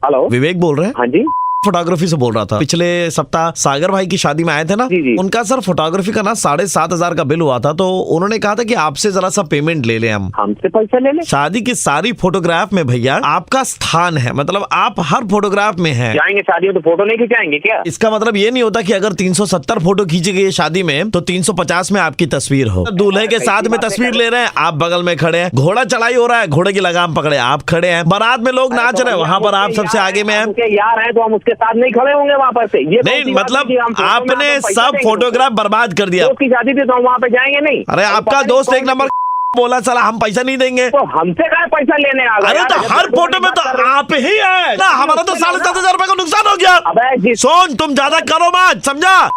Hello, विवेक बोल रहे हैं? हाँ जी, फोटोग्राफी से बोल रहा था। पिछले सप्ताह सागर भाई की शादी में आए थे ना, जी। उनका सर फोटोग्राफी का ना 7,500 का बिल हुआ था, तो उन्होंने कहा था कि आपसे जरा सा पेमेंट ले लें हम। हमसे पैसा ले ले? शादी की सारी फोटोग्राफ में भैया आपका स्थान है, मतलब आप हर फोटोग्राफ में हैं। जाएंगे शादी में तो फोटो नहीं खिंचाएंगे क्या? इसका मतलब ये नहीं होता कि अगर 370 फोटो खींची गई है शादी में तो 350 में आपकी तस्वीर हो। दूल्हे के साथ में तस्वीर ले रहे हैं, आप बगल में खड़े हैं। घोड़ा चढ़ाई हो रहा है, घोड़े की लगाम पकड़े आप खड़े हैं। बारात में लोग नाच रहे हैं, वहाँ पर आप सबसे आगे में हैं। यार है तो हम उसके साथ नहीं खड़े होंगे वहाँ पर से। ये नहीं मतलब आपने सब फोटोग्राफ बर्बाद कर दिया। उसकी शादी थी तो हम वहाँ पे जाएंगे नहीं? अरे आपका दोस्त एक नंबर बोला चला हम पैसा नहीं देंगे, तो हमसे क्या पैसा लेने आ गए? अरे तो हर फोटो में तो आप ही है ना, हमारा तो 7,500 रुपए का नुकसान हो गया। अबे सोन तुम ज्यादा करो मत, समझा?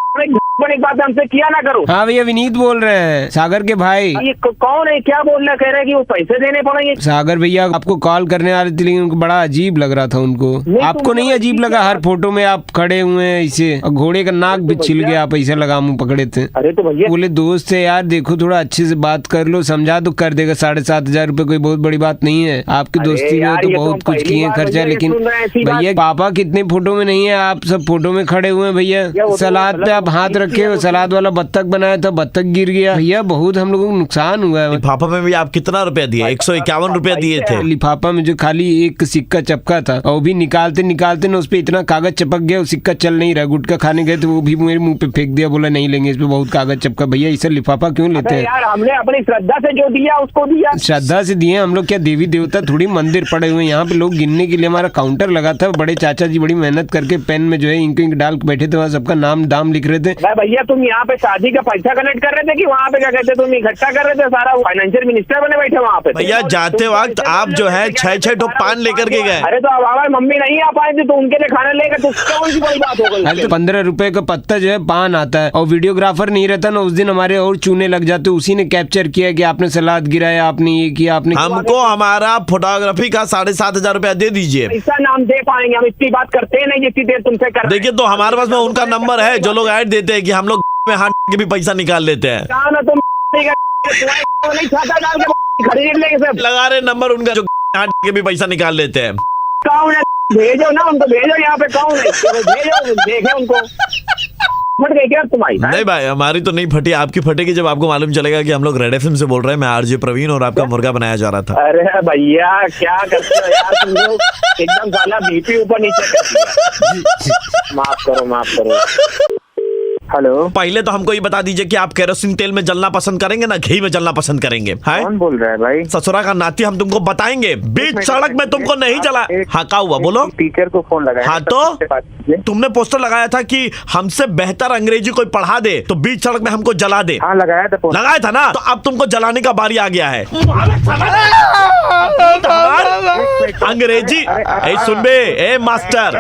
बड़ी बात हमसे किया ना करो। हाँ भैया विनीत बोल रहे हैं, सागर के भाई। ये कौन है, क्या बोल रहे? कह रहे हैं कि वो पैसे देने पड़ेंगे। सागर भैया आपको कॉल करने वाले थे लेकिन उनको बड़ा अजीब लग रहा था उनको। आपको नहीं अजीब लगा? हर फोटो में आप खड़े हुए हैं ऐसे, और घोड़े का नाक भी छिल गया, पैसा लगा मुँह पकड़े थे। अरे तो भैया बोले दोस्त है यार, देखो थोड़ा अच्छे से बात कर लो, समझा तो कर देगा। 7,500 रुपए कोई बहुत बड़ी बात नहीं है। आपकी दोस्ती में तो बहुत कुछ किए हैं खर्चा, लेकिन भैया पापा कितने फोटो में नहीं है, आप सब फोटो में खड़े हुए हैं भैया। सलाद पे आप हाथ रखे, सलाद वाला बत्तख बनाया था, बत्तख गिर गया भैया, बहुत हम लोगों को नुकसान हुआ है। लिफाफा में भी आप कितना रुपया दिए? 151 रुपया दिए थे। लिफाफा में जो खाली एक सिक्का चपका था, और भी निकालते निकालते ना उस पे इतना कागज चपक गया, वो सिक्का चल नहीं रहा। गुटखा खाने गए तो वो भी मेरे मुंह पे फेंक दिया, बोला नहीं लेंगे, इस पे बहुत कागज चपका। भैया इसे लिफाफा क्यों लेते हैं? यार हमने अपनी श्रद्धा से जो दिया उसको दिया। श्रद्धा से दिए हम लोग, क्या देवी देवता थोड़ी मंदिर पड़े हुए यहाँ पे। लोग गिनने के लिए हमारा काउंटर लगा था, बड़े चाचा जी बड़ी मेहनत करके पेन में जो है इंक डाल के बैठे थे, वहाँ सबका नाम दाम लिख रहे थे। भैया तुम यहाँ पे शादी का पैसा कलेक्ट कर रहे थे कि वहाँ पे क्या कहते तुम इकट्ठा कर रहे थे? सारा फाइनेंशियल मिनिस्टर बने बैठे वहाँ पे। भैया जाते वक्त आप जो है 6-6 ठो पान लेकर के गए। अरे तो अब हमारी मम्मी नहीं आ पाई थी तो उनके लिए खाना लेकर, तो कौन सी बड़ी बात हो गई? अरे तो 15 रुपए का पत्ता जो है पान आता है, और वीडियोग्राफर नहीं रहता ना, उस दिन हमारे और चूने लग जाते। उसी ने कैप्चर किया कि आपने सलाद गिराया, आपने ये किया, आपने। हमको हमारा फोटोग्राफी का 7,500 रुपया दे दीजिए। ऐसा नाम दे पाएंगे हम? इतनी बात करते हैं नहीं जितनी देर तुमसे कर। देखिए तो हमारे पास में उनका नंबर है, जो लोग ऐड देते हैं कि हम लोग में हाथ के भी पैसा निकाल लेते हैं। ना तुम नहीं खाता डाल के खरीद लेंगे सब। लगा रहे नंबर उनका, जो हाथ के भी पैसा निकाल लेते हैं। कौन है? भेजो ना उनको, भेजो यहाँ पे। कौन है? भेजो, देखे उनको। फट गई क्या तुम्हारी? नहीं भाई हमारी तो नहीं फटी, आपकी फटेगी जब आपको मालूम चलेगा कि हम लोग रेड एफएम से बोल रहे हैं। मैं आरजे प्रवीण और आपका मुर्गा बनाया जा रहा था। अरे भैया क्या करते हो यार तुम लोग, एकदम साला बीपी ऊपर नीचे कर दिया। माफ करो माफ करो। हेलो, पहले तो हमको ये बता दीजिए कि आप केरोसिन तेल में जलना पसंद करेंगे ना घी में जलना पसंद करेंगे? कौन बोल रहा है भाई? ससुरा का नाती हम तुमको बताएंगे, बीच सड़क में तुमको नहीं चला। हाँ क्या हुआ बोलो? टीचर को फोन लगाया। हाँ तो तुमने पोस्टर लगाया था कि हमसे बेहतर अंग्रेजी कोई पढ़ा दे तो बीच सड़क में हमको जला दे। हाँ लगाया था, लगाया था ना, तो अब तुमको जलाने का बारी आ गया है। अंग्रेजी सुन बे ए मास्टर,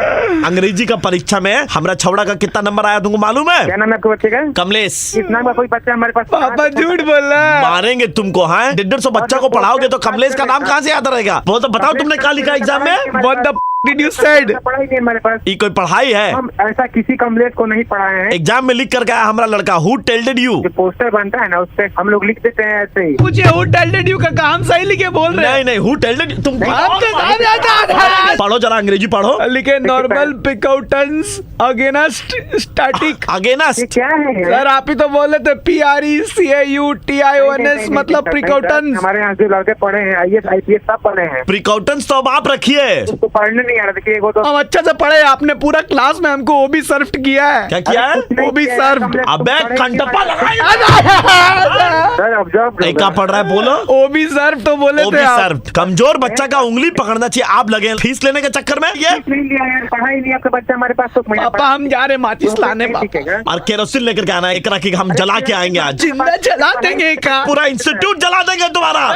अंग्रेजी का परीक्षा में हमारा छौड़ा का कितना नंबर आया तुमको मालूम है? क्या नाम है आपके बच्चे का? कमलेश। इतना का कोई बच्चा हमारे पास? पापा झूठ बोल रहा है। मारेंगे तुमको। हाँ 150 बच्चा को पढ़ाओगे तो कमलेश का नाम कहाँ से याद रहेगा? वो तो बताओ तुमने क्या लिखा एग्जाम में? What the did you said? पढ़ाई नहीं हमारे पास। ये कोई पढ़ाई है? हम ऐसा किसी कमलेश को नहीं पढ़ाए हैं। एग्जाम में लिख कर गया हमारा लड़का, हु टेल्डेड यू? जो पोस्टर बनता है ना उस पे हम लोग लिख देते हैं ऐसे ही। मुझे हु टेल्डेड यू का काम सही लिखे बोल रहे हैं। नहीं हु टेल्डेड तुम पढ़ो जरा अंग्रेजी पढ़ो। लिखे नॉर्मल पिकआउटेंस अगेंस्ट स्टैटिक। अगेंस्ट क्या है सर आप ही तो बोले थे PRECAUTIONS मतलब प्रिकॉटन्स। हमारे यहाँ जो लड़के पढ़े हैं IAS IPS सब पढ़े हैं। प्रिकॉटन्स तो अब आप रखिए, उसको पढ़ने नहीं आ रहा। देखिए वो तो हम अच्छा से पढ़े, आपने पूरा क्लास में हमको वो भी सर्व किया है। क्या किया है? वो भी सर्व। अबे कंटप्पा लगाया। सर अब जॉब क्या पढ़ रहा है बोलो? वो भी सर्व तो बोले थे आप। सर्व कमजोर बच्चा का उंगली पकड़ना चाहिए, आप लगे फीस लेने के चक्कर में। ये नहीं लिया यार, पढ़ाई नहीं आपका बच्चा हमारे पास। तो पापा हम जा रहे माचिस लाने। और केरोसिन लेकर के आना, एक रखी हम जला के आएंगे आज। जिंदा जला देंगे का पूरा इंस्टीट्यूट जला देंगे तुम्हारा।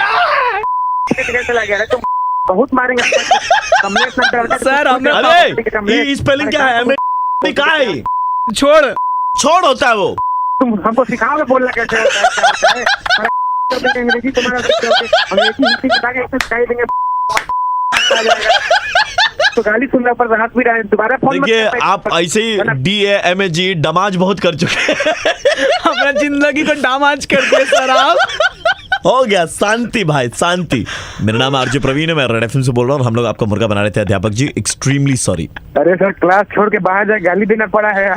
चला गया तुम बहुत मारेंगे सर। अरे स्पेलिंग क्या है? क्या है? छोड़ होता है वो। तुम हमको सिखाओगे बोलना कैसे होता है? अंग्रेजी तुम्हारा अंग्रेजी बता के सिखाई देंगे तो गाली सुनने पर हाथ भी रहे। दोबारा फोन देखिए आप ऐसे ही DAMAG डमाज बहुत कर चुके हैं। हमारा जिंदगी को डमाज कर दिया सर आप। हो गया, शांति भाई, शांति। मेरा नाम आरजे प्रवीण है, मैं रेड एफएम से बोल रहा हूँ। हम लोग आपका मुर्गा बना रहे थे। अध्यापक जी, एक्सट्रीमली सॉरी। अरे सर, क्लास छोड़ के बाहर जाए, गाली देना पड़ा है।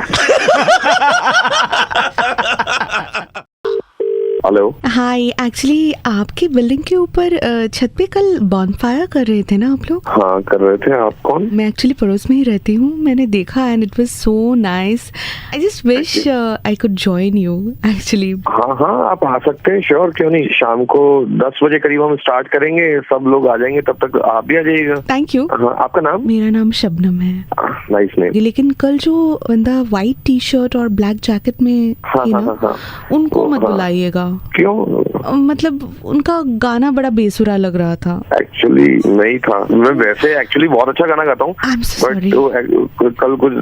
हेलो। हाय, एक्चुअली आपकी बिल्डिंग के ऊपर छत पे कल बॉनफायर कर रहे थे ना आप लोग? हाँ, कर रहे थे। आप कौन? मैं एक्चुअली पड़ोस में ही रहती हूँ, मैंने देखा and it was so nice. I just wish I could join you actually. हाँ हाँ, आप आ सकते हैं, श्योर, क्यों नहीं। शाम को 10 बजे करीब हम स्टार्ट करेंगे, सब लोग आ जाएंगे, तब तक आप भी आ जाइएगा। Thank you. हाँ, आपका नाम? मेरा नाम शबनम है। Nice name. लेकिन कल जो बंदा व्हाइट टी शर्ट और ब्लैक जैकेट में थे ना, उनको मत बुलाइएगा। क्यों? मतलब उनका गाना बड़ा बेसुरा लग रहा था। एक्चुअली नहीं था, मैं वैसे एक्चुअली बहुत अच्छा गाना गाता हूँ, बट कल कुछ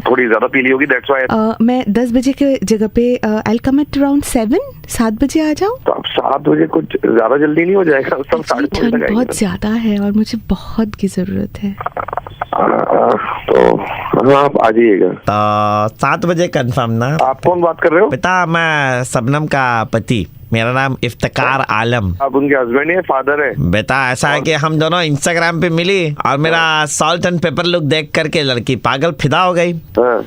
थोड़ी ज्यादा पी ली होगी, दैट्स व्हाई। मैं 10 बजे के जगह पे आई कम एट अराउंड 7 बजे आ जाओ। तो आप 7 बजे कुछ ज्यादा जल्दी नहीं हो जाएगा? सब 7:30 तक बहुत ज्यादा है और मुझे बहुत की जरूरत है। तो हाँ, आप आ जाइएगा। तो 7 बजे कंफर्म ना? आप कौन बात कर रहे हो? बेटा, मैं शबनम का पति, मेरा नाम इफ्तिकार आलम। आप उनके हस्बैंड है, फादर है? बेटा ऐसा है कि हम दोनों इंस्टाग्राम पे मिली और मेरा सॉल्ट एंड पेपर लुक देख करके लड़की पागल फिदा हो गई।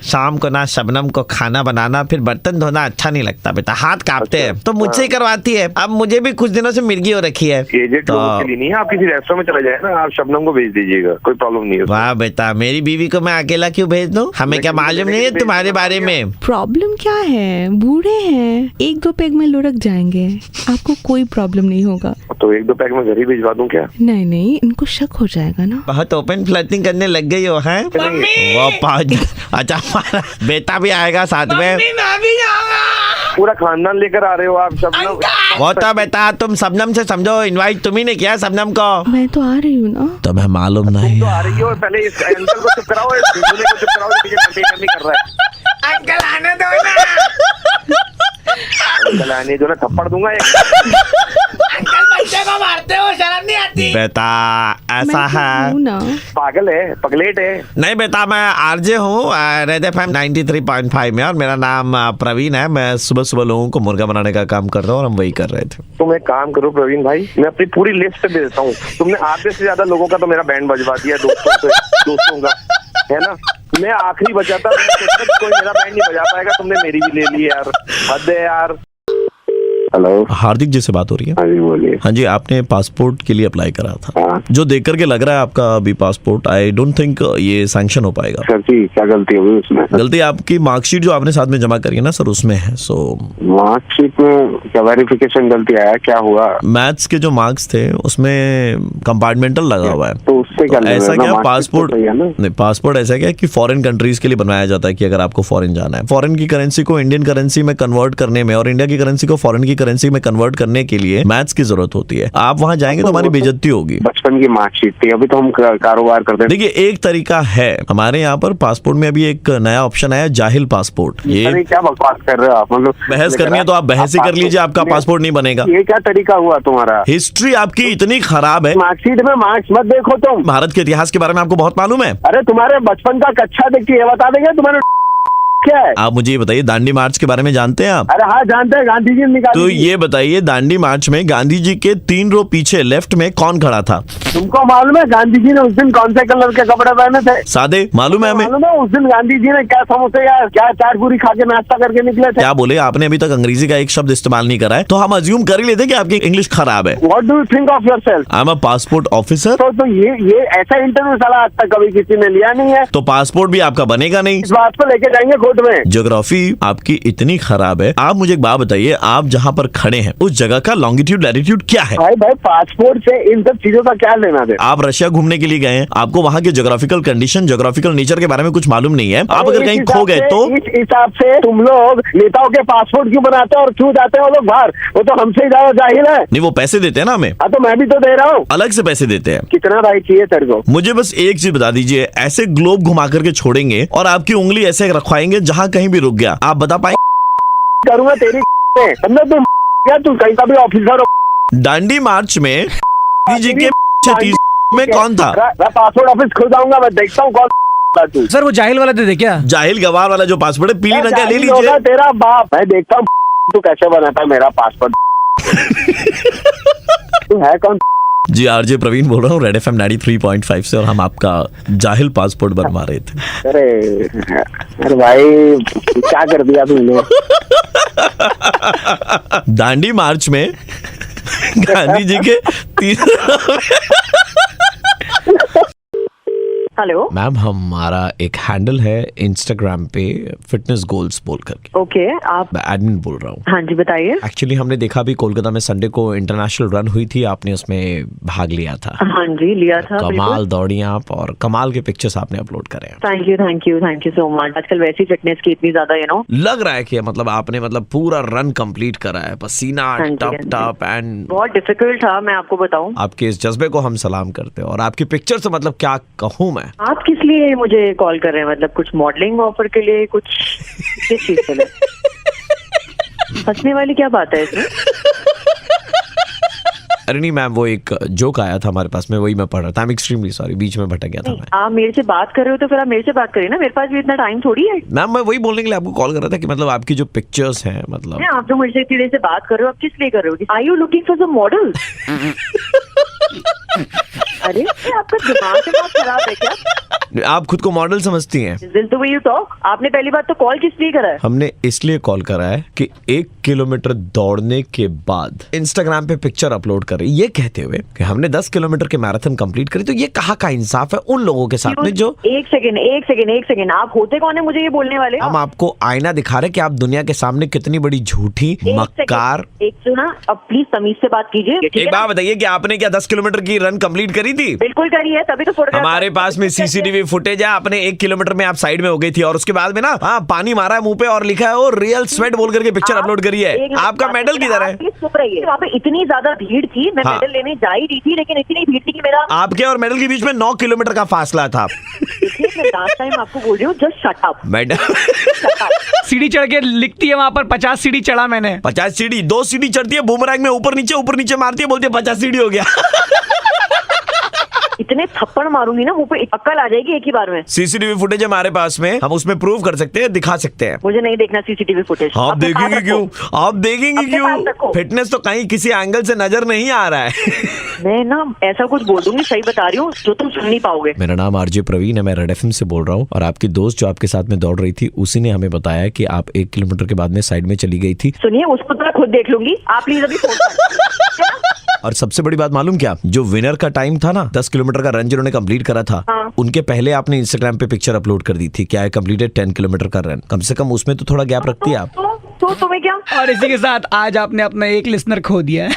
शाम को ना शबनम को खाना बनाना फिर बर्तन धोना अच्छा नहीं लगता बेटा, हाथ कांपते हैं, तो मुझसे ही करवाती है। अब मुझे भी कुछ दिनों से मिर्गी हो रखी है। एजेड लोगों के लिए नहीं है, आप किसी रेस्टोरेंट में चले जाए ना, आप शबनम को भेज दीजिएगा, कोई प्रॉब्लम नहीं है। वाह बेटा, मेरी बीवी को मैं अकेला क्यों भेज दूं? हमें क्या मालूम नहीं है तुम्हारे बारे में? प्रॉब्लम क्या है, बूढ़े हैं, 1-2 पैग में लुढ़क जाएंगे, आपको कोई प्रॉब्लम नहीं होगा। तो 1-2 पैक में घर ही भिजवा दूं क्या? नहीं नहीं, इनको शक हो जाएगा ना। बहुत ओपन फ्लर्टिंग करने लग गई हो है? वो अच्छा, हमारा बेटा भी आएगा साथ में। मैं भी जाऊंगा। पूरा खानदान लेकर आ रहे हो आप शबनम? वो तो बेटा तुम शबनम से समझो, इनवाइट तुम ही ने किया शबनम को। मैं तो आ रही हूँ ना। तुम्हें मालूम नहीं तो आ रही हो, पहले इस अंकल को चुप कराओ, इस दूल्हे को चुप कराओ, नहीं कर रहा है। अंकल आने दो ना। अंकल आने दो ना, थप्पड़ दूंगा एक। अंकल बच्चे को मारते हो, शर्म नहीं आती? बेटा ऐसा है ना, पागल है, पगलेट है। नहीं बेटा, मैं आरजे हूँ रेड एफएम 93.5 में और मेरा नाम प्रवीण है। मैं सुबह सुबह लोगों को मुर्गा बनाने का काम करता हूँ और हम वही कर रहे थे। तुम एक काम करो प्रवीण भाई, मैं अपनी पूरी लिस्ट दे देता हूँ। तुमने आधे से ज्यादा लोगों का तो मेरा बैंड बजवा दिया, दोस्तों का, है ना। मैं आखिरी बचा था, कोई मेरा बैंड नहीं बजा पाएगा, तुमने मेरी भी ले ली यार, हद है यार। हेलो, हार्दिक जी से बात हो रही है? हाँ जी, बोलिए। हाँ जी, आपने पासपोर्ट के लिए अप्लाई करा था। हाँ। जो देख करके लग रहा है आपका अभी पासपोर्ट, आई डोंट थिंक ये सैंक्शन हो पाएगा। सर जी, क्या गलती होगी उसमें? गलती आपकी मार्कशीट जो आपने साथ में जमा करी है ना सर, उसमें है। सो मार्कशीट में क्या वेरिफिकेशन गलती आया, क्या हुआ? मैथ्स के जो मार्क्स थे उसमें कंपार्टमेंटल लगा हुआ है। तो उससे क्या ऐसा क्या पासपोर्ट नहीं, पासपोर्ट ऐसा क्या कि फॉरेन कंट्रीज के लिए बनवाया जाता है कि अगर आपको फॉरेन जाना है, फॉरेन की करेंसी को इंडियन करेंसी में कन्वर्ट करने में और इंडिया की करेंसी को फॉरेन की करेंसी में कन्वर्ट करने के लिए मैथ्स की जरूरत होती है। आप वहां जाएंगे तो हमारी बेइज्जती होगी। बचपन की मार्कशीट थी, अभी तो हम कारोबार करते हैं। देखिए, एक तरीका है हमारे यहाँ पर पासपोर्ट में अभी एक नया ऑप्शन आया, जाहिल पासपोर्ट। ये क्या बकवास कर रहे हो आप? मतलब बहस करनी है तो आप बहस ही कर लीजिए, आपका पासपोर्ट नहीं बनेगा। ये क्या तरीका हुआ तुम्हारा? हिस्ट्री आपकी इतनी खराब है, मार्कशीट में मार्क्स मत देखो तुम। भारत के इतिहास के बारे में आपको बहुत मालूम है। अरे तुम्हारे बचपन का कक्षा देख के ये बता देंगे तुम्हारे क्या है? आप मुझे ये बताइए, दांडी मार्च के बारे में जानते हैं आप? अरे हाँ, जानते हैं, गांधी जी ने निकाली। तो ये बताइए, दांडी मार्च में गांधी जी के 3 रो पीछे लेफ्ट में कौन खड़ा था? तुमको मालूम है गांधी जी ने उस दिन कौन से कलर के कपड़े पहने थे? सादे। मालूम है हमें। मालूम है उस दिन गांधी जी ने क्या समोसे या क्या चाट पूरी खा के नाश्ता करके निकले थे? क्या बोले? आपने अभी तक अंग्रेजी का एक शब्द इस्तेमाल नहीं करा है, तो हम अज्यूम कर ही लेते कि आपकी इंग्लिश खराब है। What do you think of yourself? I am a passport officer. तो ये ऐसा इंटरव्यू साला आज तक कभी किसी ने लिया नहीं है। तो पासपोर्ट भी आपका बनेगा नहीं। इस बात को लेके जाएंगे कोर्ट में। ज्योग्राफी आपकी इतनी खराब है। आप मुझे एक बात बताइए, आप जहाँ पर खड़े हैं उस जगह का लॉन्गिट्यूड लैटिट्यूड क्या है? भाई पासपोर्ट से इन सब चीजों का क्या लेना दे? आप रशिया घूमने के लिए गए हैं, आपको वहाँ के ज्योग्राफिकल कंडीशन, ज्योग्राफिकल नेचर के बारे में कुछ मालूम नहीं है। आप अगर कहीं खो गए तो इस हिसाब से तुम लोग नेताओं के पासपोर्ट क्यों बनाते हो और क्यों जाते हैं वो लोग बाहर? वो तो हमसे ही ज्यादा जाहिल है। नहीं, वो पैसे देते हैं ना हमें। हाँ, तो मैं भी तो दे रहा हूँ। अलग से पैसे देते हैं। कितना भाई चाहिए तेरे को? मुझे बस एक चीज बता दीजिए, ऐसे ग्लोब घुमा करके छोड़ेंगे और आपकी उंगली ऐसे रखवाएंगे जहाँ कहीं भी रुक गया, आप बता पाएंगे? करूंगा तेरी समझो तुम क्या, तू कहीं का भी ऑफिसर हो। दांडी मार्च में जी के 30 में कौन था? मैं पासपोर्ट ऑफिस खुद आऊंगा, मैं देखता हूँ कौन तू। सर वो जाहिल वाला दे दे क्या? जाहिल गवार वाला जो पासपोर्ट है, पीली रंग का ले लीजिए। तेरा बाप, मैं देखता हूँ तू कैसे बनाता है मेरा पासपोर्ट। तू है कौन? जी आरजे प्रवीण बोल रहा हूँ रेड एफएम 93.5 से, और हम आपका जाहिल पासपोर्ट बनवा रहे थे। अरे भाई क्या कर दिया तुमने? दांडी मार्च में गांधी जी के हेलो मैम, हमारा एक हैंडल है इंस्टाग्राम पे फिटनेस गोल्स बोल करके। ओके, आप मैं एडमिन बोल रहा हूँ। हाँ जी बताइए। एक्चुअली हमने देखा भी कोलकाता में संडे को इंटरनेशनल रन हुई थी, आपने उसमें भाग लिया था। हाँ जी लिया था। कमाल दौड़ी आप, और कमाल के पिक्चर्स आपने अपलोड करे हैं। Thank you so much. आजकल वैसी फिटनेस की इतनी ज्यादा लग रहा है कि मतलब आपने पूरा रन कंप्लीट करा है, पसीना टप टप एंड बहुत डिफिकल्ट था, मैं आपको बताऊं। आपके इस जज्बे को हम सलाम करते हैं, और आपकी पिक्चर से क्या कहूँ मैं। आप किस लिए मुझे कॉल कर रहे हैं? मतलब कुछ मॉडलिंग ऑफर के लिए, कुछ किस चीज के लिए? हंसने वाली क्या बात है इसमें? अरे नहीं मैम, वो एक जोक आया था हमारे पास में, वही मैं पढ़ रहा था। आई एम एक्सट्रीमली सॉरी, बीच में भटक गया था मैं। आप मेरे से बात कर रहे हो तो फिर आप मेरे से बात करिए ना, मेरे पास भी इतना टाइम थोड़ी है। मैम मैं वही बोलने के लिए आपको कॉल कर रहा था कि आपकी जो पिक्चर्स हैं आप जो मुझसे इतनी देर से बात कर रहे हो, आप किस लिए कर रहे हो? Are you looking for some model? अरे आपका दिमाग से बहुत खराब है क्या? आप खुद को मॉडल समझती हैं? Is this the way you talk? आपने पहली बात तो कॉल किस लिए करा है? हमने इसलिए कॉल करा है कि 1 किलोमीटर दौड़ने के बाद इंस्टाग्राम पे पिक्चर अपलोड कर रही, ये कहते हुए कि हमने 10 किलोमीटर के मैराथन कंप्लीट करी। तो ये कहाँ का इंसाफ है उन लोगों के साथ में जो एक सेकंड, आप होते कौन है मुझे ये बोलने वाले? हम आपको आईना दिखा रहे कि आप दुनिया के सामने कितनी बड़ी झूठी मक्कार। एक सुना, अब प्लीज तमीज से बात कीजिए। एक बात बताइए कि आपने क्या 10 किलोमीटर की रन कंप्लीट करी थी? बिल्कुल करी है, तभी तो फोटोग्राफ हमारे पास में सीसीटीवी फुटेज है। आपने 1 किलोमीटर में आप साइड में हो गई थी, और उसके बाद में ना पानी मारा है मुंह पे और लिखा है वो रियल स्वेट बोल करके पिक्चर अपलोड करी है। आपका मेडल किधर है? चुप रहिए। वहाँ पे इतनी ज्यादा भीड़ थी, मैं मेडल लेने जा ही रही थी, लेकिन इतनी भीड़ थी कि मेरा आपके और मेडल के बीच में 9 किलोमीटर का फासला था। मैं लास्ट टाइम आपको बोल रही हूँ, जस्ट शट अप मैडम। सीढ़ी चढ़ के लिखती है वहाँ पर 50 सीढ़ी चढ़ा मैंने। 50 सीढ़ी, 2 सीढ़ी चढ़ती है बूमरैंग में, ऊपर नीचे मारती है, बोलती है 50 सीढ़ी हो गया। इतने थप्पड़ मारूंगी ना मुंह पे, अक्ल आ जाएगी एक ही बार में। सीसीटीवी फुटेज हमारे पास में, हम उसमें प्रूव कर सकते हैं, दिखा सकते हैं। मुझे नहीं देखना सीसीटीवी फुटेज। आप देखेंगे क्यों? आप देखेंगे क्यों? फिटनेस तो कहीं किसी एंगल से नजर नहीं आ रहा है। मैं ना ऐसा कुछ बोल दूंगी, सही बता रही हूँ, जो तुम सुन नहीं पाओगे। मेरा नाम आरजे प्रवीण है, मैं रेड एफएम से बोल रहा हूँ, और आपकी दोस्त जो आपके साथ में दौड़ रही थी, उसी ने हमें बताया कि आप 1 किलोमीटर के बाद में साइड में चली गई थी। सुनिए, उसको तो मैं खुद देख लूंगी, आप प्लीज अभी फोन और सबसे बड़ी बात मालूम क्या, जो विनर का टाइम था ना 10 किलोमीटर का रन जिन्होंने कंप्लीट करा था, उनके पहले आपने इंस्टाग्राम पे पिक्चर अपलोड कर दी थी, क्या है कंप्लीटेड 10 किलोमीटर का रन। कम से कम उसमें तो थोड़ा गैप रखती है आप। तो तुम्हें क्या? और इसी के साथ आज आपने अपना एक लिसनर खो दिया है।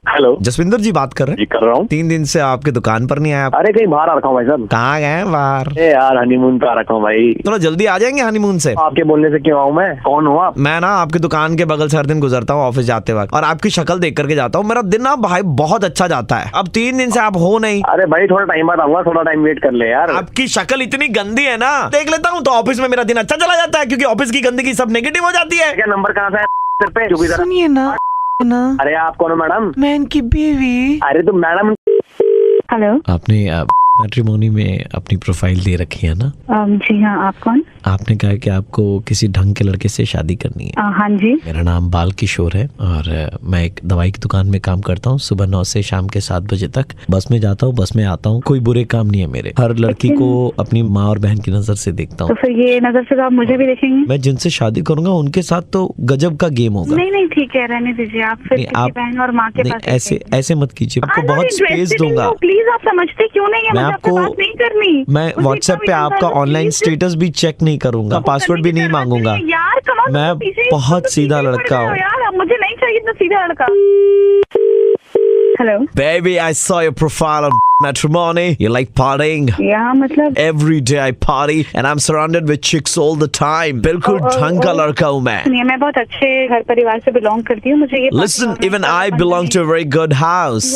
हेलो, जसविंदर जी बात कर रहे हैं? जी कर रहा हूँ। 3 दिन से आपके दुकान पर नहीं आया। अरे कहीं बाहर आ रखा हूँ भाई साहब। कहाँ गए बाहर? यार हनीमून पे आ रखा हूँ भाई। थोड़ा जल्दी आ जाएंगे हनीमून से। आपके बोलने से क्यों आऊँ मैं? कौन हूँ आप? मैं ना आपकी दुकान के बगल से हर दिन गुजरता हूँ ऑफिस जाते वक्त, और आपकी शक्ल देख करके जाता हूँ। मेरा दिन ना भाई बहुत अच्छा जाता है। अब 3 दिन से आप हो नहीं। अरे भाई थोड़ा टाइम बाद आऊंगा, थोड़ा टाइम वेट कर ले यार। आपकी शक्ल इतनी गंदी है ना, देख लेता हूँ तो ऑफिस में मेरा दिन अच्छा चला जाता है, क्योंकि ऑफिस की गंदगी सब नेगेटिव हो जाती है। क्या नंबर कहाँ से है सिर पे? जो भी जरा- सुनिए ना। अरे आप कौन हो मैडम? मैं इनकी बीवी। अरे तो मैडम। हेलो। आपने मैट्रिमोनी में अपनी प्रोफाइल दे रखी है ना? जी हाँ, आप कौन? आपने कहा कि आपको किसी ढंग के लड़के से शादी करनी है। हाँ जी। मेरा नाम बाल किशोर है, और मैं एक दवाई की दुकान में काम करता हूँ। सुबह 9 से शाम के 7 बजे तक बस में जाता हूँ, बस में आता हूँ। कोई बुरे काम नहीं है मेरे। हर लड़की को अपनी माँ और बहन की नजर से देखता हूँ। तो फिर ये नजर से आप मुझे भी देखेंगे? मैं जिनसे शादी करूंगा उनके साथ तो गजब का गेम होगा। नहीं ठीक है, रहने दीजिए। आप फिर नहीं, किसी आप बहन और माँ के नहीं, पास ऐसे मत कीजिए। आपको बहुत स्पेस दूंगा। प्लीज, आप समझते क्यों नहीं है? मैं मुझे आपसे आपको बात नहीं करनी। मैं व्हाट्सएप पे आपका ऑनलाइन स्टेटस भी चेक नहीं करूंगा, पासवर्ड भी नहीं मांगूंगा। यार कमाल, मैं बहुत सीधा लड़का हूँ यार, मुझे नहीं चाहिए इतना सीधा लड़का। Hello Baby, I saw your profile on Matrimony. You like partying? यहाँ मतलब Every day I party and I'm surrounded with chicks all the time. बिल्कुल ढंग का लड़का हूँ मैं। सुनिए, मैं बहुत अच्छे घर परिवार से बिलोंग करती हूँ, मुझे ये Listen, even I belong to a very good house.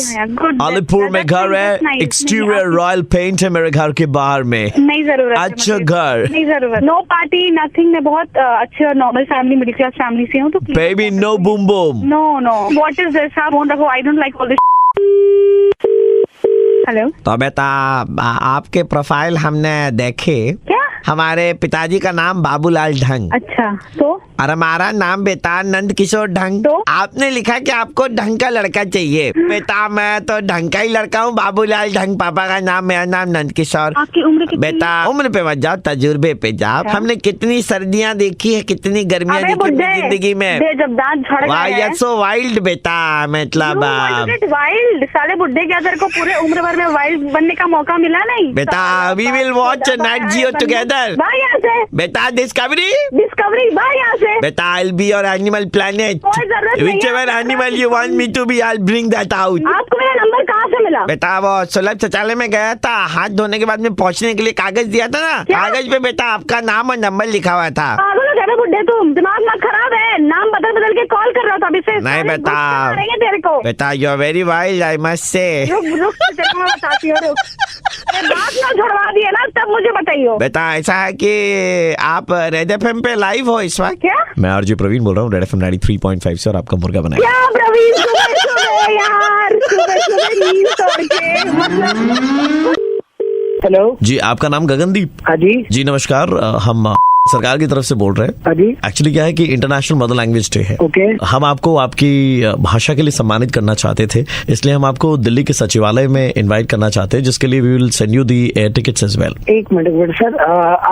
Alipur में घर है, exterior royal paint है मेरे घर के बाहर में। नहीं जरूरत है अच्छा मुझे। घर। नहीं जरूरत। No party nothing. मैं बहुत अच्छे और normal family, middle class family से हूँ, तो Baby, no boom boom. No what is this? आप फोन रखो, I don't like all this. Hello. तो बेटा आपके प्रोफाइल हमने देखे। क्या? हमारे पिताजी का नाम बाबूलाल ढंग अच्छा तो और हमारा नाम बेटा नंद किशोर ढंग। तो? आपने लिखा कि आपको ढंग का लड़का चाहिए। बेटा मैं तो ढंग का ही लड़का हूँ, बाबूलाल ढंग पापा का नाम, मेरा नाम नंद किशोर। आपकी उम्र कितनी? बेटा उम्र पे मत जाओ, तजुर्बे पे जाओ। हमने कितनी सर्दियाँ देखी है, कितनी गर्मियाँ अबे देखी बुड्ढे, अपनी जिंदगी में। दे जब दांत झड़ गए हैं। सो वाइल्ड बेटा, मतलब वाइल्ड साले बुड्ढे, क्या तेरे को पूरे उम्र भर में वाइल्ड बनने का मौका मिला नहीं? बेटा we will watch Nat Geo together. भाग यहाँ से। बेटा डिस्कवरी भाग यहाँ से। बेटा I'll be your animal planet. कोई जरूरत नहीं है। Whichever animal you want me to be, I'll bring that out. आपको मेरा नंबर कहाँ से मिला? बेटा वो सुलभ शौचालय में गया था, हाथ धोने के बाद में पहुंचने के लिए कागज दिया था ना, क्या? कागज पे बेटा आपका नाम और नंबर लिखा हुआ था। पागल हो गए बुड्ढे, तुम दिमाग ना खराब है। नाम बदल के कॉल कर रहा था अभी से। नहीं बेटा, मारेंगे तेरे को। बेटा you are very wild I must say. रुक तेरे को मैं बताती हूँ, रुक। अरे बात ना छुड़वा दिए ना, तब मुझे बताइए। बेटा ऐसा है कि आप रेड एफएम पे लाइव हो इस वक्त। क्या? मैं आरजे प्रवीण बोल रहा हूँ, रेड एफएम 93.5 से, और आपका मुर्गा बनाया। क्या प्रवीण, सुबह यार, सुबह नींद तोड़ के, मतलब। हेलो जी आपका नाम गगनदीप? हाँ जी नमस्कार, हम सरकार की तरफ से बोल रहे हैं। हाँ जी। एक्चुअली क्या है कि इंटरनेशनल मदर लैंग्वेज डे है। ओके। हम आपको आपकी भाषा के लिए सम्मानित करना चाहते थे, इसलिए हम आपको दिल्ली के सचिवालय में इनवाइट करना चाहते हैं, जिसके लिए we will send you the air tickets as well. एक मिनट सर,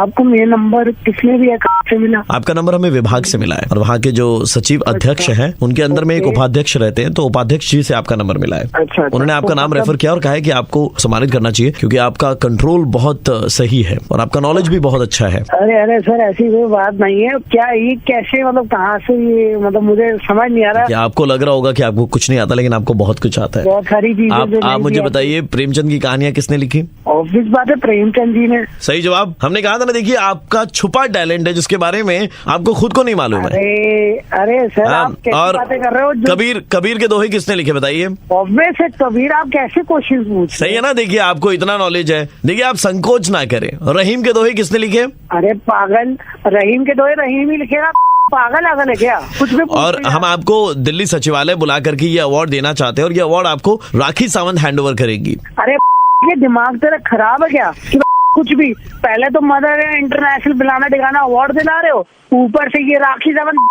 आपको मेरा नंबर किसने दिया, कहाँ से मिला? आपका नंबर हमें विभाग से मिला है, और वहाँ के जो सचिव अध्यक्ष हैं उनके अंदर में एक उपाध्यक्ष रहते हैं, तो उपाध्यक्ष जी से आपका नंबर मिला है। अच्छा। उन्होंने आपका नाम रेफर किया और कहा है कि आपको सम्मानित करना चाहिए, क्योंकि आपका कंट्रोल बहुत सही है और आपका नॉलेज भी बहुत अच्छा है। अरे सर, ऐसी कोई बात नहीं है। क्या ये कैसे, मतलब कहाँ से ये, मतलब मुझे समझ नहीं आ रहा। क्या आपको लग रहा होगा कि आपको कुछ नहीं आता, लेकिन आपको बहुत कुछ आता है। बहुत सारी चीजें। आप मुझे बताइए, प्रेमचंद की कहानियां किसने लिखी? ऑब्वियस बात है, प्रेमचंद जी ने। सही जवाब। हमने कहा था ना, देखिए आपका छुपा टैलेंट है जिसके बारे में आपको खुद को नहीं मालूम है। अरे सर, आप कैसी और बातें कर रहे हो? कबीर के दोहे किसने लिखे बताइए? ऑब्वियस है कबीर, आप कैसे क्वेश्चन पूछ? सही है ना, देखिए आपको इतना नॉलेज है। देखिए आप संकोच ना करें। रहीम के दोहे किसने लिखे? अरे पागल, रहीम के दोहे रहीम ही लिखेगा। पागल है क्या? कुछ भी। और हम आपको दिल्ली सचिवालय बुला करके ये अवार्ड देना चाहते हैं, और ये अवार्ड आपको राखी सावंत हैंड ओवर करेगी। अरे ये दिमाग तेरा खराब है क्या? कुछ भी, पहले तो मदर इंटरनेशनल पिलाना टिकाना अवार्ड दिला रहे हो, ऊपर से ये राखी सावंत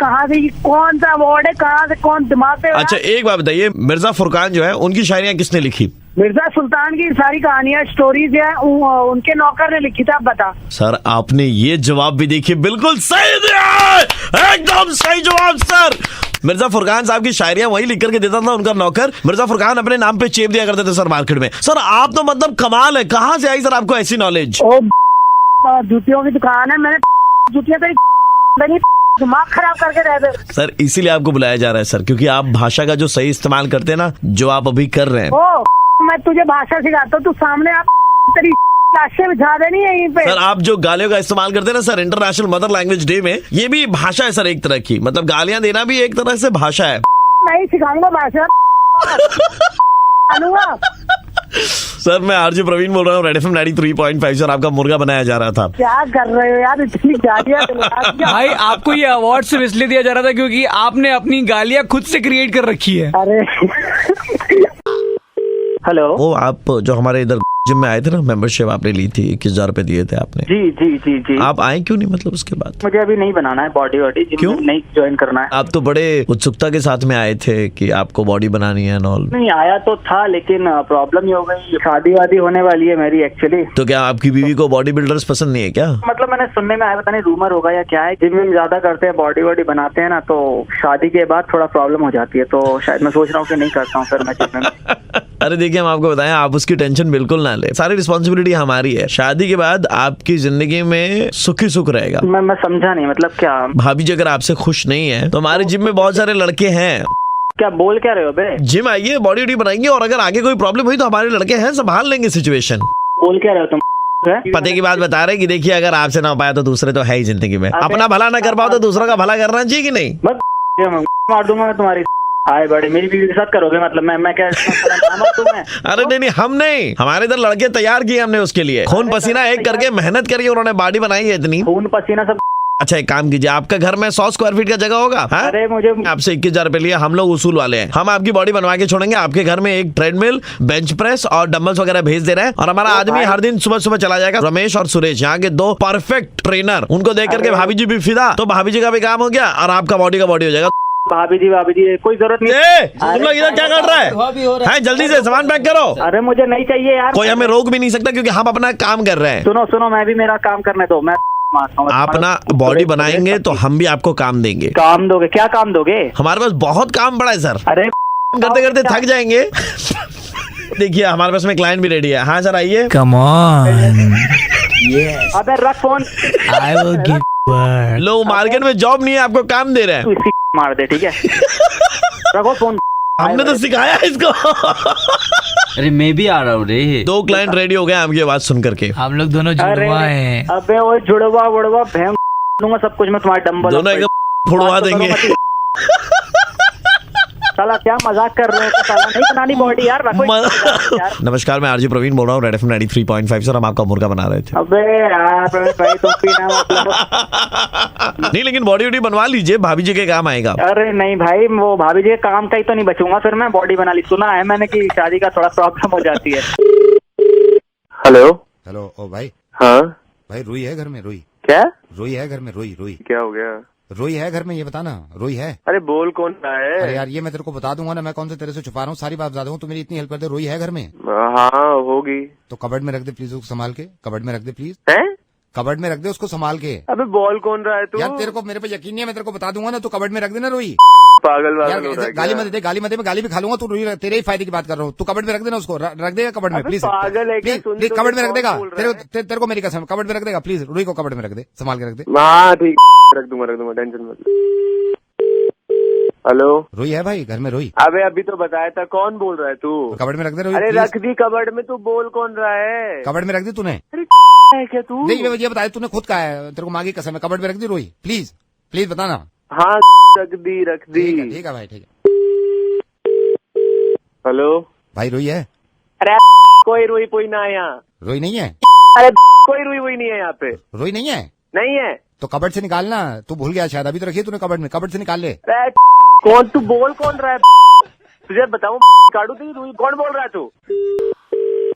कहाँ से? कौन सा अवार्ड है? कहाँ से? कौन दिमाग पे? अच्छा एक बात बताइए, मिर्जा फुरकान जो है उनकी शायरियां किसने लिखी? मिर्जा सुल्तान की सारी कहानियां, स्टोरीज है, उनके नौकर ने लिखी था। आप बता। सर आपने ये जवाब भी देखिए, बिल्कुल सही दिया है, एकदम सही जवाब सर। मिर्जा फुरकान साहब की शायरियां वही लिख करके देता था उनका नौकर। मिर्जा फुरकान अपने नाम पे चेप दिया करते थे सर मार्केट में। सर आप तो मतलब कमाल है, कहाँ से आई सर आपको ऐसी नॉलेज? जूतियों की दुकान है, मैंने जूतियां तो दिमाग खराब करके रह गए सर। इसीलिए आपको बुलाया जा रहा है सर, क्योंकि आप भाषा का जो सही इस्तेमाल करते हैं ना, जो आप अभी कर रहे हैं। मैं तुझे भाषा सिखाता हूँ, तू सामने आप तेरी लाशें बिछा देनी है यहीं पे। सर आप जो गालियों का इस्तेमाल करते हैं ना sir, international mother language day में, ये भी भाषा है सर एक तरह की, मतलब गालियां देना भी एक तरह से भाषा है। नहीं सिखाऊंगा भाषा। सर मैं आरजे प्रवीण बोल रहा हूँ, रेड एफएम 93.5 से, और आपका मुर्गा बनाया जा रहा था। क्या कर रहे हो यार, इतनी गालियां? भाई आपको ये अवार्ड सिर्फ इसलिए दिया जा रहा था क्योंकि आपने अपनी गालियां खुद से क्रिएट कर रखी है। अरे हेलो, वो आप जो हमारे इधर जिम में आए थे ना, मेंबरशिप आपने ली थी, 21,000 रुपए दिए थे आपने। जी। आप आए क्यों नहीं, मतलब उसके बाद? मुझे अभी नहीं बनाना है बॉडी वॉडी, क्यों नहीं ज्वाइन करना है। आप तो बड़े उत्सुकता के साथ में आए थे कि आपको बॉडी बनानी है नॉल। नहीं आया तो था, लेकिन प्रॉब्लम ये हो गई, शादी वादी होने वाली है मेरी एक्चुअली। तो क्या आपकी बीवी को बॉडी बिल्डर्स पसंद नहीं है क्या? मतलब मैंने सुनने में आया, पता नहीं रूमर होगा या क्या है, जिम में ज्यादा करते हैं, बॉडी वॉडी बनाते हैं ना, तो शादी के बाद थोड़ा प्रॉब्लम हो जाती है, तो शायद मैं सोच रहा हूँ कि नहीं करता हूँ फिर मैं जिम में। अरे देखिए हम आपको बताएं, आप उसकी टेंशन बिल्कुल ना ले, सारी रिस्पॉन्सिबिलिटी हमारी है। शादी के बाद आपकी जिंदगी में सुखी सुख रहेगा। मैं समझा नहीं, मतलब क्या? भाभी जी अगर आपसे खुश नहीं है तो हमारे जिम में बहुत सारे लड़के हैं। क्या बोल क्या रहे हो बे? जिम आइए, बॉडी वॉडी बनाएंगे, और अगर आगे कोई प्रॉब्लम हुई तो हमारे लड़के हैं, संभाल लेंगे सिचुएशन। बोल क्या रहे हो तुम? पते की बात बता रहे कि देखिए अगर आपसे ना हो पाया तो दूसरे तो है ही जिंदगी में। अपना भला ना कर पाओ तो दूसरा का भला करना चाहिए कि नहीं? मार दूंगा मैं तुम्हारी। आए बड़े, मेरी बीवी के साथ करोगे? मतलब मैं क्या तुम्हें? अरे नहीं, हम नहीं, हमारे इधर लड़के तैयार किए हमने उसके लिए, खून पसीना एक करके मेहनत करी, उन्होंने बॉडी बनाई है इतनी। खून पसीना सब अच्छा एक काम कीजिए, आपका घर में 100 स्क्वायर फीट का जगह होगा? हाँ? अरे मुझे आपसे 21,000 रुपए लिए, हम लोग उसूल वाले हैं। हम आपकी बॉडी बनवा के छोड़ेंगे। आपके घर में एक ट्रेडमिल, बेंच प्रेस और डंबल्स वगैरह भेज दे रहे हैं। और हमारा आदमी हर दिन सुबह सुबह चला जाएगा। रमेश और सुरेश यहाँ के 2 परफेक्ट ट्रेनर, उनको देख करके भाभी जी भी फिदा, तो भाभी जी का भी काम हो गया और आपका बॉडी का बॉडी हो जाएगा। भाभी जी कोई जरूरत नहीं। तुम लोग इधर क्या कर रहा है? जल्दी से सामान पैक करो। अरे मुझे नहीं चाहिए यार। कोई हमें रोक भी नहीं सकता क्योंकि हम अपना काम कर रहे हैं। सुनो मैं भी मेरा काम करने दो। मैं आप ना बॉडी बनाएंगे तो हम भी आपको काम देंगे। काम दोगे? क्या काम दोगे? हमारे पास बहुत काम पड़ा है सर। अरे करते करते थक जाएंगे। देखिए हमारे पास में क्लाइंट भी रेडी है। हाँ सर आइए। Come on. अबे रख फोन। आई विल गिव लोग मार्केट में जॉब नहीं है, आपको काम दे रहे हैं। तू इसी मार दे, ठीक है? रखो फोन। हमने तो सिखाया इसको। अरे मैं भी आ रहा हूँ रे। 2 क्लाइंट रेडी हो गए आपकी आवाज सुन करके। हम लोग दोनों जुड़वा हैं। अबे वो जुड़वा वुड़वा भैंस दूंगा सब कुछ मैं तुम्हारे डंबल दोनों एकदम फुड़वा देंगे। साला क्या मजाक कर रहे हो? साला नहीं बनानी बॉडी यार, रखो यार। नमस्कार, मैं आरजे प्रवीण बोल रहा हूँ, रेड एफएम 93.5 सर। हम आपका मुर्गा बना रहे थे। अबे यार प्रवीण भाई तुम भी ना मतलब। नहीं लेकिन बॉडी वॉडी बनवा लीजिए, भाभी जी के काम आएगा। अरे नहीं भाई, वो भाभी जी के काम का ही तो नहीं बचूंगा फिर मैं। बॉडी बना ली। सुना है मैंने कि शादी का थोड़ा प्रॉब्लम हो जाती है। हेलो ओ भाई। हाँ भाई रोई है घर में? रोई क्या? रोई है घर में? रोई क्या हो गया? रोई है घर में, ये बताना। रोई है? अरे बोल कौन रहा है? अरे यार ये मैं तेरे को बता दूंगा ना, मैं कौन से तेरे से छुपा रहा हूँ, सारी बात बता दूंगा। तू मेरी इतनी हेल्प कर दे। रोई है घर में? हाँ होगी। तो कबर्ड में रख दे प्लीज, उसको संभाल के। कबर्ड में रख दे प्लीज। हैं? कबर्ड में रख दे उसको संभाल के। अबे बोल कौन रहा है तू? यार तेरे को मेरे पे यकीन नहीं है, मैं तेरे को बता दूंगा ना। तू कबर्ड में रख देना रोई। पागल यार वागल हो रहा है गाली क्या? मत दे, गाली मत दे, मैं गाली भी खा लूंगा। तू रोई, तेरे ही फायदे की बात कर रहा हूँ। तू कबर्ड में रख देना उसको। रख देगा कबर्ड में अबे प्लीज। पागल है क्या? सुन प्लीज तो कबर्ड में कौन रख देगा। बोल रहा है? तेरे को मेरी कसम, कबर्ड में रख देगा प्लीज। रोई को कबर्ड में रख दे, संभाल के रख दे। हाँ ठीक, रख दूंगा, टेंशन मत। हेलो रोई है भाई घर में? रोई अबे अभी तो बताया था। कौन बोल रहा है तू? कबर्ड में रख दे रोई अरे प्लीज। रख दी कबर्ड में। तू बोल कौन रहा है? कबर्ड में रख दी तूने? अरे है क्या तू? नहीं ये बताया तूने खुद कहा है, तेरे को मांगी कसम है। कबर्ड में रख दी रोई प्लीज, प्लीज बताना। हाँ रख दी। ठीक है भाई, ठीक है। हेलो भाई रोई है? अरे कोई रुई कोई ना है यहाँ। रोई नहीं है? अरे कोई रुई वही नहीं है यहाँ पे। रोई नहीं है? नहीं है। तो कबर्ड से निकालना। तू भूल गया शायद, अभी तो रखी तूने कबर्ड में। कबर्ड से निकाल ले। अरे कौन? तू बोल कौन रहा है? तुझे बताऊँ काटू तेरी रुई? कौन बोल रहा है तू?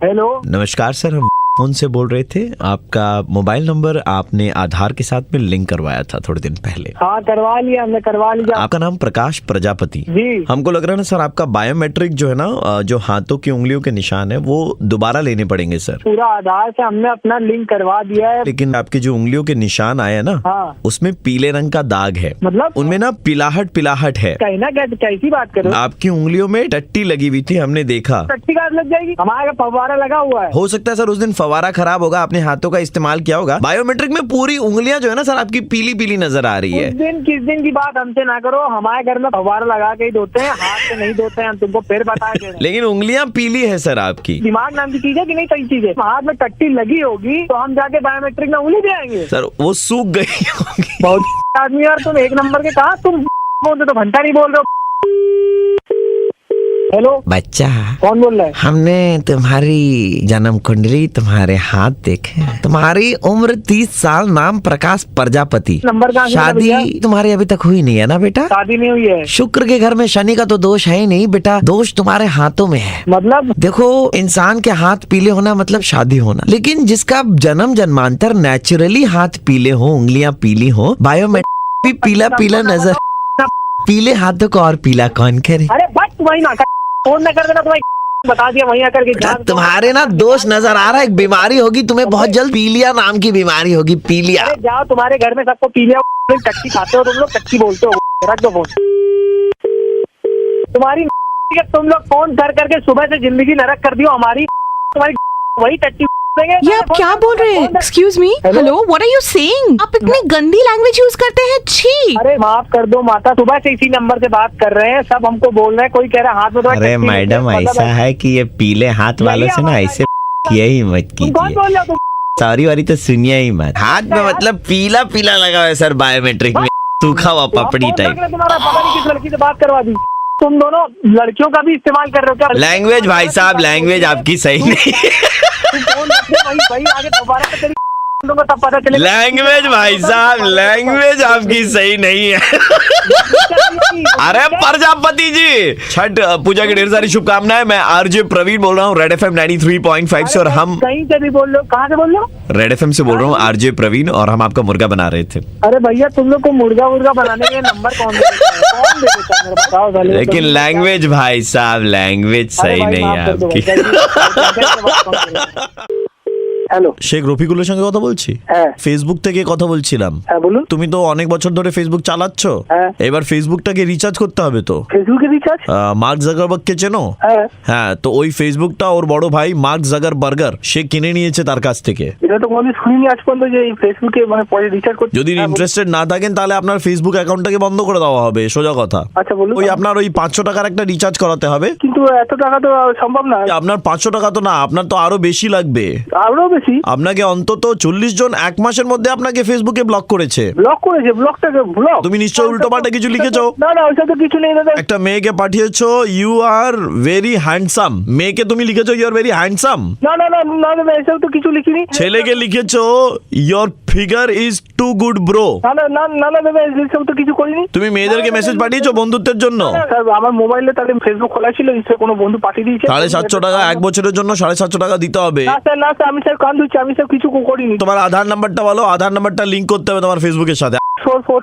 हेलो नमस्कार सर, हम फोन से बोल रहे थे। आपका मोबाइल नंबर आपने आधार के साथ में लिंक करवाया था थोड़े दिन पहले। हाँ करवा लिया हमने, करवा लिया। आपका नाम प्रकाश प्रजापति। जी। हमको लग रहा है ना सर, आपका बायोमेट्रिक जो है ना, जो हाथों की उंगलियों के निशान है वो दोबारा लेने पड़ेंगे सर। पूरा आधार से हमने अपना लिंक करवा दिया है। लेकिन आपके जो उंगलियों के निशान आए हैं ना, हाँ। उसमें पीले रंग का दाग है। मतलब? उनमें ना पिलाहट है। कहना क्या? कैसी बात करो? आपकी उंगलियों में टट्टी लगी हुई थी, हमने देखा। टट्टी काट लग जाएगी? हमारे फव्वारा लगा हुआ है। हो सकता है सर उस दिन फवारा खराब होगा, आपने हाथों का इस्तेमाल किया होगा। बायोमेट्रिक में पूरी उंगलियां जो है ना सर आपकी पीली पीली नजर आ रही है। किस दिन की बात हमसे ना करो। हमारे घर में फव्वारा लगा के ही धोते हैं, हाथ से नहीं धोते हैं। हम तुमको फिर बताए। लेकिन उंगलियां पीली है सर आपकी। दिमाग नाम की चीज है कि नहीं? सही चीज है। हाथ में टट्टी लगी होगी तो हम जाके बायोमेट्रिक में उंगली दे आएंगे। सर वो सूख गई होगी। बहुत आदमी यार, तुम एक नंबर के कहा तुम बोलते तो घंटा नहीं बोल रहे हो। हेलो बच्चा, कौन बोल रहा है? हमने तुम्हारी जन्म कुंडली, तुम्हारे हाथ देखे। तुम्हारी उम्र 30 साल, नाम प्रकाश प्रजापति। नंबर कहाँ से? शादी तुम्हारी अभी तक हुई नहीं है ना बेटा? शादी नहीं हुई है। शुक्र के घर में शनि का तो दोष है ही नहीं बेटा, दोष तुम्हारे हाथों में है। मतलब? देखो, इंसान के हाथ पीले होना मतलब शादी होना, लेकिन जिसका जन्म जन्मांतर नेचुरली हाथ पीले हो, उंगलियां पीली हो, बायोमेट्रिक भी पीला पीला नजर। पीले हाथों को और पीला कौन करे? अरे बस वही ना फोन न कर देना, तुम्हें बता दिया वहीं आकर के। तुम्हारे ना दोष नजर आ रहा है, एक बीमारी होगी तुम्हें बहुत जल्द, पीलिया नाम की बीमारी होगी। पीलिया। अरे जाओ, तुम्हारे घर में सबको पीलिया टट्टी खाते हो तुम लोग, टट्टी बोलते हो। रख दो फोन। तुम्हारी तुम लोग फोन कर करके सुबह से जिंदगी नरक कर दियो हमारी। तुम्हारी वही टट्टी देंगे। ये आप क्या बोल रहे हैं? Excuse me, hello, what are you saying? आप इतनी गंदी लैंग्वेज यूज करते हैं। छी। अरे माफ कर दो माता, सुबह से इसी नंबर से बात कर रहे हैं, सब हमको बोल रहे हैं। कोई कह रहा है हाथ में तो अरे मैडम, ऐसा है कि ये पीले हाथ वालों से ना ऐसे किया ही मत कौन कीजिए। बोल रहे हो? सॉरी वारी तो सुनिए ही मत। हाथ में मतलब पीला पीला लगा हुआ है सर, बायोमेट्रिक में सूखा हुआ पपड़ी टाइप। तुम्हारा पता नहीं किस लड़की से बात करवा दी। तुम दोनों लड़कियों का भी इस्तेमाल कर रहे हो क्या? लैंग्वेज भाई साहब, लैंग्वेज आपकी सही नहीं। वही आगे दोबारा से तेरी दूंगा तब पता चलेगा। लैंग्वेज भाई साहब, लैंग्वेज आपकी सही नहीं है। अरे प्रजापति जी, छठ पूजा की ढेर सारी शुभकामनाएं। मैं आरजे प्रवीण बोल रहा हूँ रेड एफएम 93.5 से, और हम कहीं से भी बोल रहे हो, कहाँ से बोल रहे हो? रेड एफएम से बोल रहा हूँ, आरजे प्रवीण, और हम आपका मुर्गा बना रहे थे। अरे भैया तुम लोग को मुर्गा बनाने के नंबर कौन दे देता है? कौन दे देता है मेरे पास? बताओ साले। लेकिन लैंग्वेज भाई साहब, लैंग्वेज सही नहीं है आपकी। হ্যালো, শেখ রফিকুলের সঙ্গে কথা বলছি। হ্যাঁ। ফেসবুক থেকে কথা বলছিলাম। হ্যাঁ বলুন। তুমি তো অনেক বছর ধরে ফেসবুক চালাচ্ছ, হ্যাঁ। এবার ফেসবুকটাকে রিচার্জ করতে হবে তো। ফেসবুকে রিচার্জ? মার্ক জাগারবার্গকে চেনো? হ্যাঁ। হ্যাঁ, তো ওই ফেসবুকটা ওর বড় ভাই মার্ক জাগারবার্গার সে কিনে নিয়েছে তার কাছ থেকে। এটা তো কোনোদিন শুনিনি আজ পর্যন্ত যে এই ফেসবুকে মানে পরে রিচার্জ করতে। যদি ইন্টারেস্টেড না থাকেন তাহলে আপনার ফেসবুক অ্যাকাউন্টটাকে বন্ধ করে দেওয়া হবে, সোজা কথা। আচ্ছা বলুন। ওই আপনার ওই 500 টাকার একটা রিচার্জ করাতে হবে। কিন্তু এত টাকা তো সম্ভব না। আপনার 500 টাকা তো না, আপনার তো আরো বেশি লাগবে। আরো বেশি? আপনাকে অন্তত 40 জন এক মাসের মধ্যে আপনাকে ফেসবুকে ব্লক করেছে। ব্লক করেছে? ব্লকটাকে ব্লক? তুমি নিশ্চয়ই উল্টোপাল্টা কিছু লিখেছো। না না, ওইসব তো কিছু নেই দাদা। একটা মেয়েকে পাঠিয়েছো ইউ আর ভেরি হ্যান্ডসাম, মেয়েকে তুমি লিখেছো ইউ আর ভেরি হ্যান্ডসাম। না না না না দাদা, এসব তো কিছু লিখিনি। ছেলেকে লিখেছো your figure is too good bro. না না না না না দাদা, এসব তো কিছু করিনি। তুমি মেয়েদেরকে মেসেজ পাঠিয়েছো বন্ধুত্বের জন্য। স্যার আমার মোবাইলে তাহলে ফেসবুক খোলা ছিল, নিশ্চয়ই কোনো বন্ধু পাঠিয়ে দিয়েছে। 750 টাকা এক বছরের জন্য 750 টাকা দিতে হবে। না স্যার, না স্যার, আমি স্যার কান ধুচ্ছি, আমি সব কিছু করিনি। তোমার আধার নাম্বারটা বলো, আধার নাম্বারটা লিংক করতে হবে তোমার ফেসবুকের সাথে। 4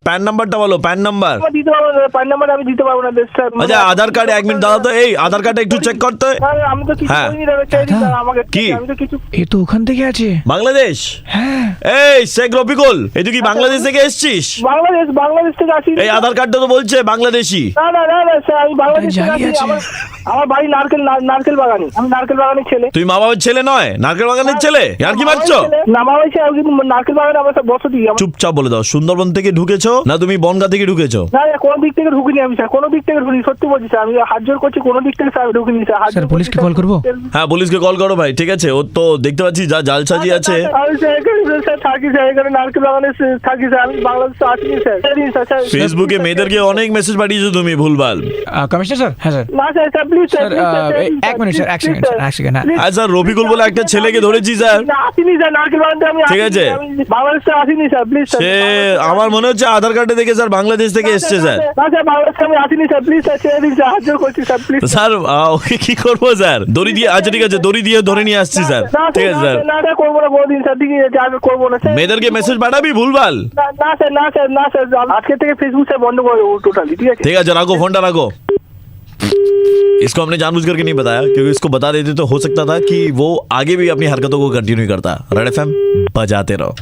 প্যান নাম্বারটা বলো, প্যান নাম্বার। দিতে পারবো না, প্যান নাম্বার আমি দিতে পারবো না স্যার। আচ্ছা আধার কার্ড, এক মিনিট দাদা, তো এই আধার কার্ডটা একটু চেক করতে। আমি তো কিছু করিনি দাদা, চাই দিন আমাকে। কি? আমি তো কিছু। ये तो ওখান থেকে আছে। বাংলাদেশ? হ্যাঁ। এই শেখ রফিকুল, এই তুই কি বাংলাদেশ থেকে এসেছিস? বাংলাদেশ থেকে আসি। এই আধার কার্ডটা তো বলছে বাংলাদেশি। না না না না স্যার, আমি বাংলাদেশ থেকে জানি আসি। আছে। আমার বাড়ি নারকেল বাগানে। আমি নারকেল বাগানের ছেলে। তুই মা বাবার ছেলে নয়, নারকেল বাগানের ছেলে? আর কি মারছো? না মা বাবা ছেলে, কিন্তু নারকেল বাগানে আমার সব বসতি। চুপচাপ বলে দাও, সুন্দরবন থেকে ঢুকেছো না তুমি বনগা থেকে ঢুকেছো? না কোনো দিক থেকে ঢুকিনি আমি স্যার, কোনো দিক থেকে ঢুকিনি, সত্যি বলছি স্যার, আমি হাত জোর করছি, কোনো দিক থেকে স্যার ঢুকিনি স্যার। স্যার পুলিশকে কল করবো? হ্যাঁ পুলিশকে কল করো ভাই, ঠিক আছে। ও তো দেখতে পাচ্ছি যা জালসাজি আছে। আমি স্যার এখানে স্যার থাকি স্যার, এখানে নারকেল বাগানে থাকি স্যার, আমি বাংলাদেশে আসিনি স্যার। ফেসবুকে মেয়েদেরকে অনেক মেসেজ পাঠিয়েছো তুমি ভুলভাল। Commissioner sir? হ্যাঁ স্যার। না স্যার স্যার প্লিজ স্যার এক মিনিট স্যার, এক সেকেন্ড স্যার, এক সেকেন্ড। হ্যাঁ আচ্ছা রফিকুল বলে একটা ছেলেকে ধরেছি স্যার। আসিনি স্যার, নারকেল বাগানে আমি ঠিক আছে। বাংলাদেশে আসিনি স্যার, প্লিজ স্যার। সে আমার মনে হচ্ছে আধার কার্ডে দেখে স্যার বাংলাদেশ থেকে এসছে স্যার। না স্যার, বাংলাদেশে আমি আসিনি স্যার, প্লিজ স্যার ছেড়ে দিন স্যার, হাত জোর করছি স্যার, প্লিজ। স্যার ওকে কি করবো স্যার? দড়ি দিয়ে, আচ্ছা ঠিক আছে, দড়ি দিয়ে ধরে নিয়ে আসছি স্যার। ঠিক আছে স্যার। না স্যার, করবো না, বলে দিন স্যার, ঠিক আছে আমি করবো না স্যার। মেয়েদেরকে মেসেজ পাঠাবি ভুলভাল? না স্যার, না স্যার, না স্যার, আজকে থেকে ফেসবুক স্যার বন্ধ করে দেবো টোটালি, ঠিক আছে? ठीक है रखो फोन रखो। इसको हमने जानबूझ करके नहीं बताया, क्योंकि इसको बता देते तो हो सकता था कि वो आगे भी अपनी हरकतों को कंटिन्यू करता। रेड एफएम बजाते रहो।